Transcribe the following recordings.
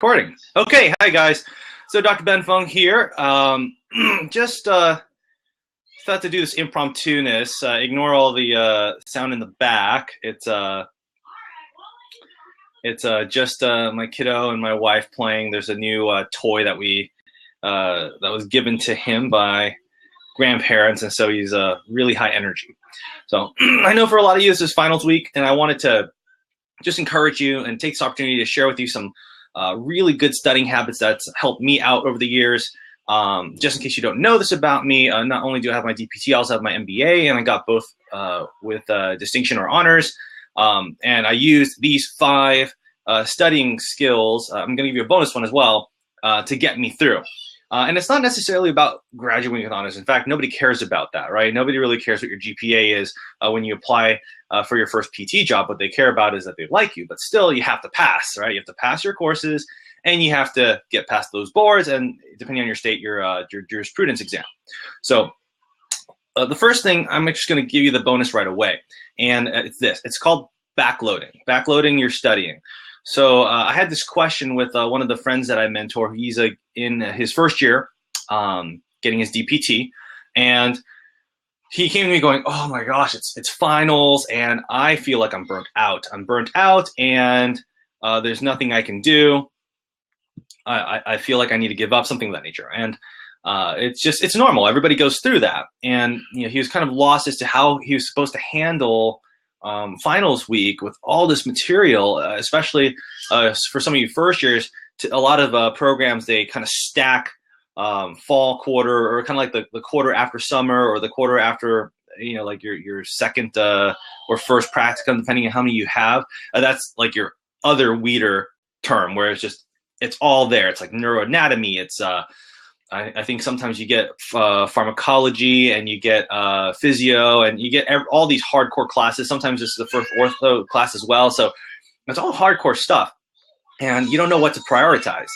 Recording. Okay, hi guys. So Dr. Ben Fung here. Just thought to do this impromptu-ness. Ignore all the sound in the back. It's just my kiddo and my wife playing. There's a new toy that that was given to him by grandparents, and so he's really high energy. So I know for a lot of you this is finals week, and I wanted to just encourage you and take this opportunity to share with you some really good studying habits that's helped me out over the years. Just in case you don't know this about me, not only do I have my DPT, I also have my MBA, and I got both with distinction or honors. And I used these 5 studying skills. I'm going to give you a bonus one as well to get me through. And it's not necessarily about graduating with honors. In fact, nobody cares about that, right? Nobody really cares what your GPA is when you apply for your first PT job. What they care about is that they like you, but still you have to pass, right? You have to pass your courses and you have to get past those boards and, depending on your state, your jurisprudence exam. So the first thing, I'm just going to give you the bonus right away. And it's this. It's called backloading. Backloading your studying. So I had this question with one of the friends that I mentor. He's in his first year getting his DPT, and he came to me going, "Oh my gosh, it's finals, and I feel like I'm burnt out. I'm burnt out, and there's nothing I can do. I feel like I need to give up," something of that nature. And it's normal. Everybody goes through that. And he was kind of lost as to how he was supposed to handle finals week with all this material, especially for some of you first years. A lot of programs, they kind of stack fall quarter, or kind of like the quarter after summer, or the quarter after like your second or first practicum, depending on how many you have. That's like your other weeder term, where it's all there. It's like neuroanatomy. It's I think sometimes you get pharmacology, and you get physio, and you get all these hardcore classes. Sometimes it's the first ortho class as well. So it's all hardcore stuff, and you don't know what to prioritize.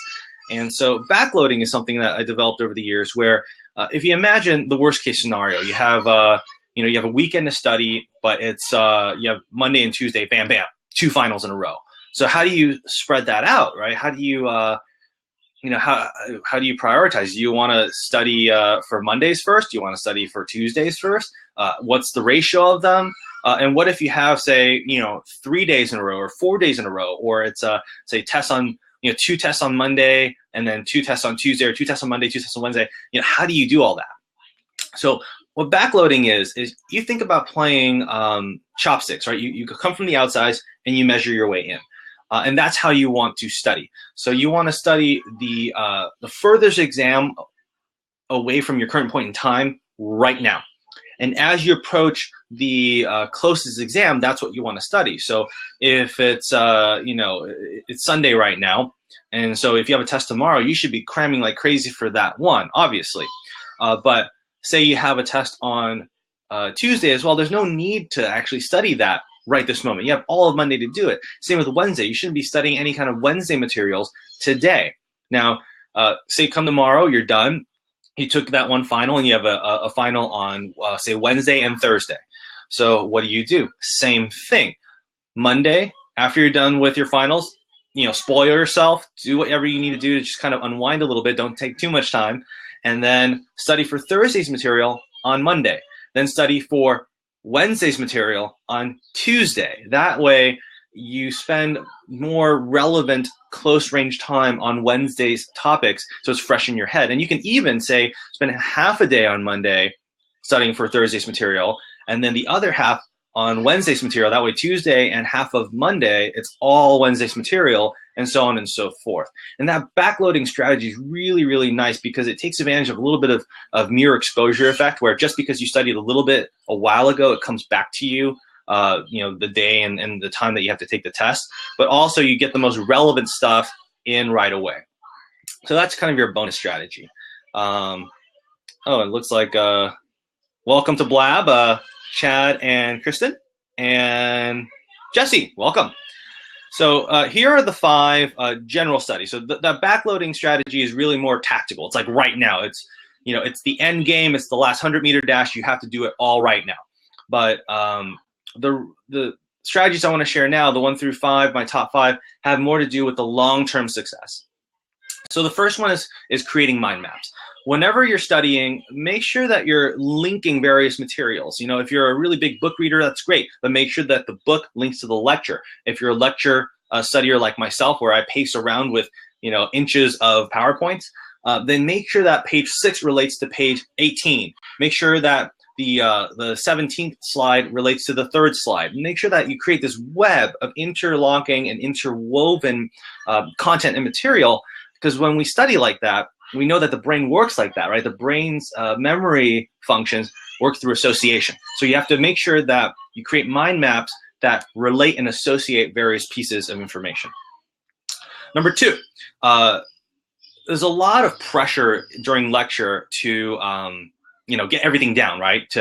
And so backloading is something that I developed over the years, where if you imagine the worst case scenario, you have you have a weekend to study, but it's you have Monday and Tuesday, bam, bam, 2 finals in a row. So how do you spread that out, right? How do you how do you prioritize? Do you want to study for Mondays first? Do you want to study for Tuesdays first? What's the ratio of them? And what if you have, say, 3 days in a row, or 4 days in a row, or it's say tests on 2 tests on Monday, and then 2 tests on Tuesday, or 2 tests on Monday, 2 tests on Wednesday? How do you do all that? So what backloading is you think about playing chopsticks, right? You come from the outside and you measure your way in. And that's how you want to study. So you want to study the furthest exam away from your current point in time right now. And as you approach the closest exam, that's what you want to study. So if it's it's Sunday right now, and so if you have a test tomorrow, you should be cramming like crazy for that one, obviously. But say you have a test on Tuesday as well, there's no need to actually study that right this moment. You have all of Monday to do it. Same with Wednesday. You shouldn't be studying any kind of Wednesday materials today. Now, say come tomorrow, you're done. You took that one final, and you have a final on, say, Wednesday and Thursday. So what do? Same thing. Monday, after you're done with your finals, spoil yourself. Do whatever you need to do to just kind of unwind a little bit. Don't take too much time. And then study for Thursday's material on Monday. Then study for Wednesday's material on Tuesday. That way you spend more relevant close range time on Wednesday's topics, so it's fresh in your head. And you can even say spend half a day on Monday studying for Thursday's material, and then the other half on Wednesday's material. That way Tuesday and half of Monday, it's all Wednesday's material, and so on and so forth. And that backloading strategy is really, really nice, because it takes advantage of a little bit of mirror exposure effect, where just because you studied a little bit a while ago, it comes back to you, the day and the time that you have to take the test. But also you get the most relevant stuff in right away. So that's kind of your bonus strategy. Oh, it looks like welcome to Blab, Chad and Kristen and Jesse, welcome. So here are the 5 general studies. So the backloading strategy is really more tactical. It's like right now. It's it's the end game. It's the last 100-meter dash. You have to do it all right now. But the strategies I want to share now, the 1 through 5, my top 5, have more to do with the long-term success. So the first one is creating mind maps. Whenever you're studying, make sure that you're linking various materials. If you're a really big book reader, that's great, but make sure that the book links to the lecture. If you're a lecture studier like myself, where I pace around with inches of PowerPoints, then make sure that page 6 relates to page 18. Make sure that the 17th slide relates to the 3rd slide. Make sure that you create this web of interlocking and interwoven content and material, because when we study like that, we know that the brain works like that, right? The brain's memory functions work through association. So you have to make sure that you create mind maps that relate and associate various pieces of information. Number 2, there's a lot of pressure during lecture to get everything down, right?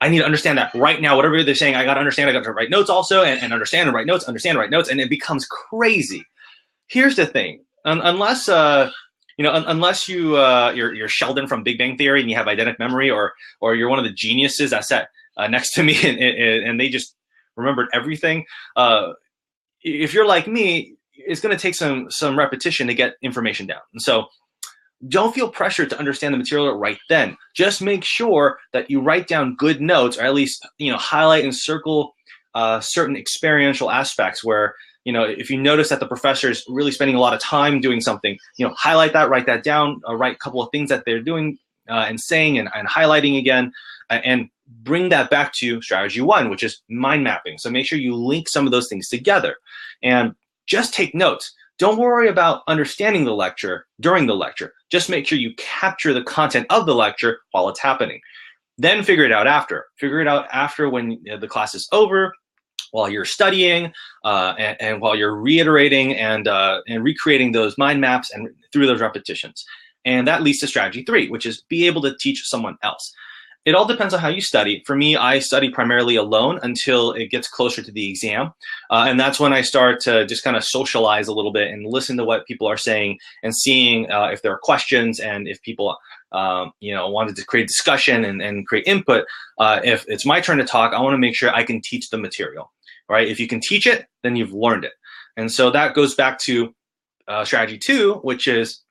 I need to understand that right now. Whatever they're saying, I got to understand. I got to write notes also, and understand and write notes, understand and write notes, and it becomes crazy. Here's the thing: unless you're Sheldon from Big Bang Theory and you have eidetic memory, or you're one of the geniuses that sat next to me and they just remembered everything. If you're like me, it's going to take some repetition to get information down. And so don't feel pressured to understand the material right then. Just make sure that you write down good notes, or at least highlight and circle certain experiential aspects where if you notice that the professor is really spending a lot of time doing something, highlight that, write that down, write a couple of things that they're doing and saying and highlighting again, and bring that back to strategy 1, which is mind mapping. So make sure you link some of those things together and just take notes. Don't worry about understanding the lecture during the lecture. Just make sure you capture the content of the lecture while it's happening. Then figure it out after. Figure it out after when the class is over, while you're studying, and while you're reiterating and recreating those mind maps and through those repetitions. And that leads to strategy 3, which is be able to teach someone else. It all depends on how you study. For me, I study primarily alone until it gets closer to the exam. And that's when I start to just kind of socialize a little bit and listen to what people are saying and seeing if there are questions, and if people wanted to create discussion and create input. If it's my turn to talk, I want to make sure I can teach the material, right? If you can teach it, then you've learned it. And so that goes back to strategy 2, which is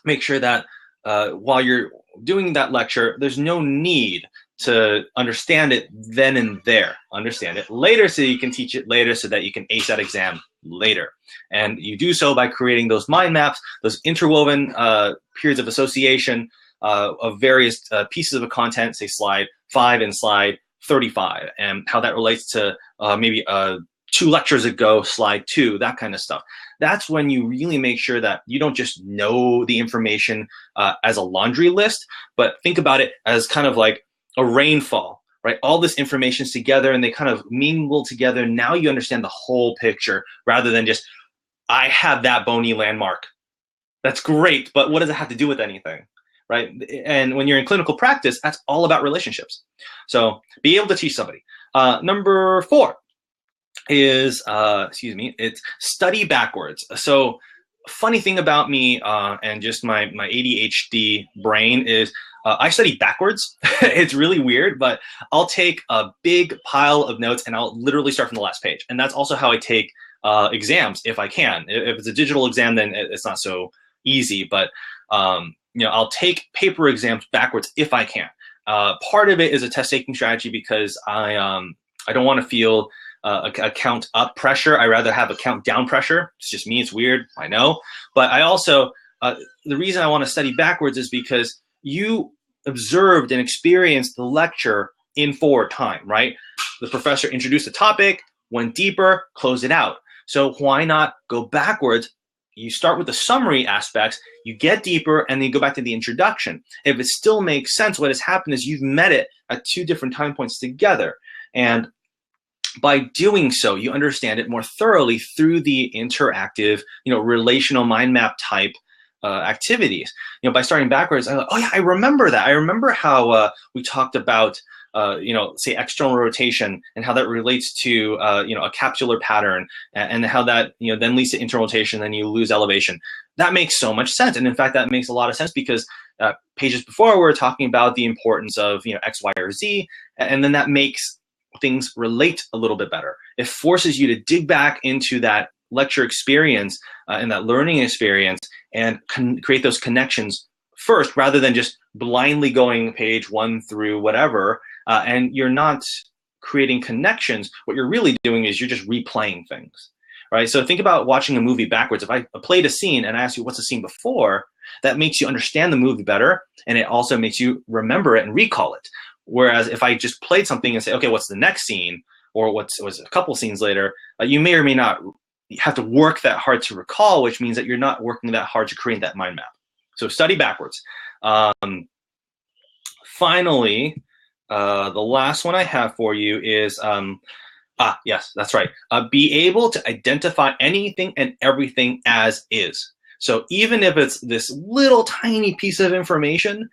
make sure that while you're doing that lecture, there's no need to understand it then and there. Understand it later so you can teach it later, so that you can ace that exam later. And you do so by creating those mind maps, those interwoven periods of association of various pieces of content, say slide 5 and slide 35, and how that relates to maybe 2 lectures ago, slide 2, that kind of stuff. That's when you really make sure that you don't just know the information as a laundry list, but think about it as kind of like a rainfall, right? All this information's together and they kind of mingle together. Now you understand the whole picture, rather than just, I have that bony landmark. That's great, but what does it have to do with anything, right? And when you're in clinical practice, that's all about relationships. So be able to teach somebody. Number 4 is, it's study backwards. So funny thing about me and just my ADHD brain is I study backwards. It's really weird, but I'll take a big pile of notes and I'll literally start from the last page. And that's also how I take exams if I can. If it's a digital exam, then it's not so easy, but I'll take paper exams backwards if I can. Part of it is a test taking strategy because I don't want to feel a count up pressure. I rather have a count down pressure. It's just me. It's weird. I know. But I also, the reason I want to study backwards is because you observed and experienced the lecture in forward time, right? The professor introduced the topic, went deeper, closed it out. So why not go backwards? You start with the summary aspects, you get deeper, and then you go back to the introduction. If it still makes sense, what has happened is you've met it at 2 different time points together. And by doing so, you understand it more thoroughly through the interactive, relational mind map type activities. By starting backwards, I'm like, oh yeah, I remember that. I remember how we talked about, say external rotation and how that relates to, a capsular pattern, and how that, then leads to internal rotation, then you lose elevation. That makes so much sense. And in fact, that makes a lot of sense because pages before we were talking about the importance of, X, Y, or Z, and then that makes things relate a little bit better. It forces you to dig back into that lecture experience and that learning experience and create those connections first, rather than just blindly going page 1 through whatever, and you're not creating connections. What you're really doing is you're just replaying things, right? So think about watching a movie backwards. If I played a scene and I ask you what's the scene before, that makes you understand the movie better, and it also makes you remember it and recall it. Whereas if I just played something and say, okay, what's the next scene, or was a couple scenes later, you may or may not have to work that hard to recall, which means that you're not working that hard to create that mind map. So study backwards. Finally, the last one I have for you is, yes, that's right. Be able to identify anything and everything as is. So even if it's this little tiny piece of information,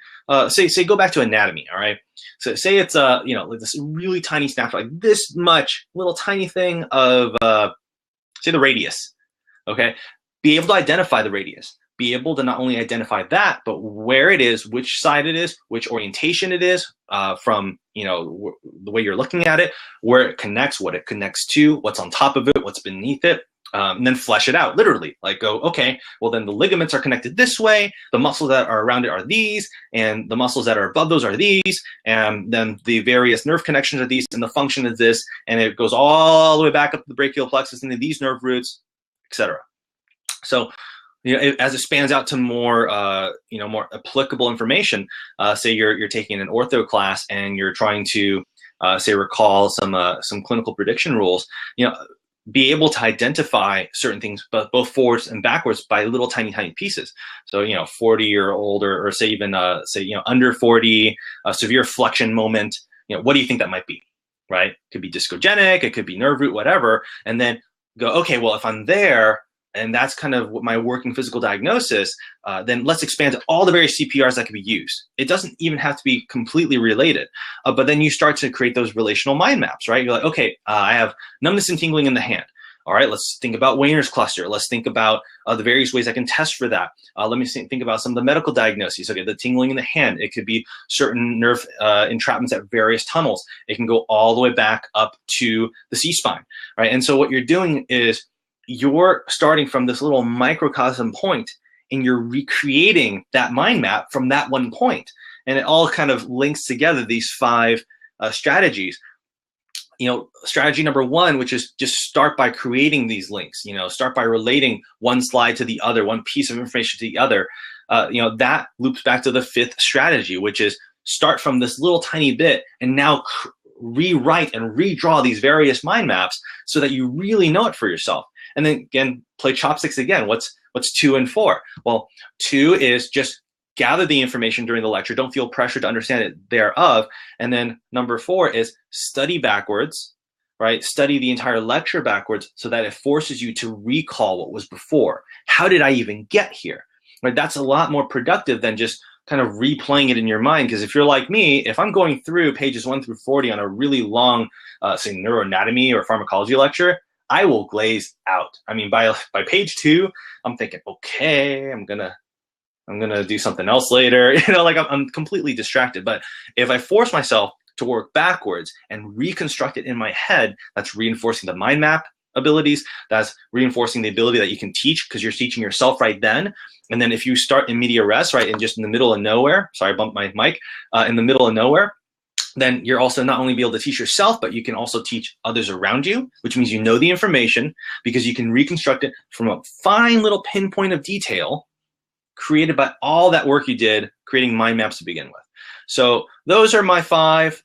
say go back to anatomy, all right? So say it's like this really tiny snapshot, like this much little tiny thing of say the radius, okay? Be able to identify the radius. Be able to not only identify that, but where it is, which side it is, which orientation it is, from the way you're looking at it, where it connects, what it connects to, what's on top of it, what's beneath it. And then flesh it out, literally. Like go, okay, well then the ligaments are connected this way, the muscles that are around it are these, and the muscles that are above those are these, and then the various nerve connections are these, and the function is this, and it goes all the way back up the brachial plexus into these nerve roots, etc. So, as it spans out to more, more applicable information, say you're taking an ortho class and you're trying to, say, recall some clinical prediction rules, be able to identify certain things, but both forwards and backwards by little tiny pieces. So 40 or older, or say even under 40, severe flexion moment. What do you think that might be, right? It could be discogenic, it could be nerve root, whatever. And then go, okay, well if I'm there, and that's kind of what my working physical diagnosis, then let's expand to all the various CPRs that can be used. It doesn't even have to be completely related, but then you start to create those relational mind maps, right? You're like, okay, I have numbness and tingling in the hand. All right, let's think about Wayner's cluster. Let's think about the various ways I can test for that. Let me think about some of the medical diagnoses. Okay, the tingling in the hand. It could be certain nerve entrapments at various tunnels. It can go all the way back up to the C-spine, right? And so what you're doing is you're starting from this little microcosm point, and you're recreating that mind map from that one point. And it all kind of links together, these 5 strategies. Strategy number 1, which is just start by creating these links, start by relating one slide to the other, one piece of information to the other. That loops back to the 5th strategy, which is start from this little tiny bit and now rewrite and redraw these various mind maps so that you really know it for yourself. And then again, play chopsticks again. What's 2 and 4? Well, 2 is just gather the information during the lecture. Don't feel pressure to understand it thereof. And then number 4 is study backwards, right? Study the entire lecture backwards so that it forces you to recall what was before. How did I even get here? Right? That's a lot more productive than just kind of replaying it in your mind. Because if you're like me, if I'm going through pages 1 through 40 on a really long, say, neuroanatomy or pharmacology lecture, I will glaze out. I mean, by page 2, I'm thinking, okay, I'm gonna do something else later. I'm completely distracted. But if I force myself to work backwards and reconstruct it in my head, that's reinforcing the mind map abilities. That's reinforcing the ability that you can teach, because you're teaching yourself right then. And then if you start in media res, right, and just in the middle of nowhere, sorry, I bumped my mic, in the middle of nowhere, then you're also not only be able to teach yourself, but you can also teach others around you, which means you know the information because you can reconstruct it from a fine little pinpoint of detail created by all that work you did creating mind maps to begin with. So those are my 5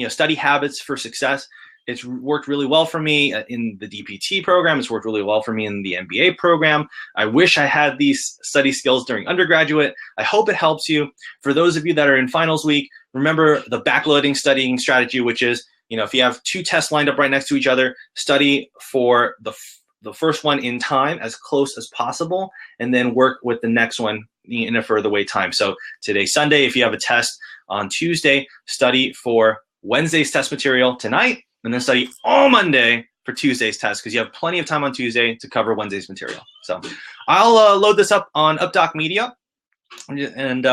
study habits for success. It's worked really well for me in the DPT program. It's worked really well for me in the MBA program. I wish I had these study skills during undergraduate. I hope it helps you. For those of you that are in finals week, remember the backloading studying strategy, which is, if you have 2 tests lined up right next to each other, study for the first one in time as close as possible, and then work with the next one in a further wait time. So today, Sunday, if you have a test on Tuesday, study for Wednesday's test material tonight, and then study all Monday for Tuesday's test, because you have plenty of time on Tuesday to cover Wednesday's material. So I'll load this up on UpDoc Media, and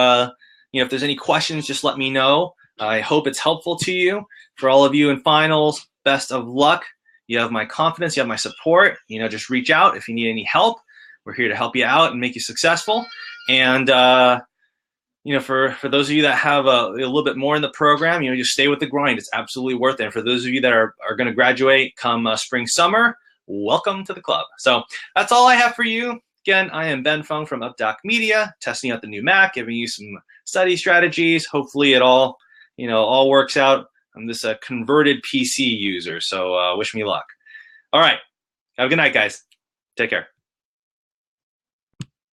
if there's any questions, just let me know. I hope it's helpful to you. For all of you in finals, best of luck. You have my confidence, you have my support. Just reach out if you need any help. We're here to help you out and make you successful. And for those of you that have a little bit more in the program, just stay with the grind. It's absolutely worth it. And for those of you that are going to graduate come spring, summer, welcome to the club. So that's all I have for you. Again, I am Ben Fung from UpDoc Media, testing out the new Mac, giving you some study strategies. Hopefully it all works out. I'm this converted PC user, so wish me luck. All right. Have a good night, guys. Take care.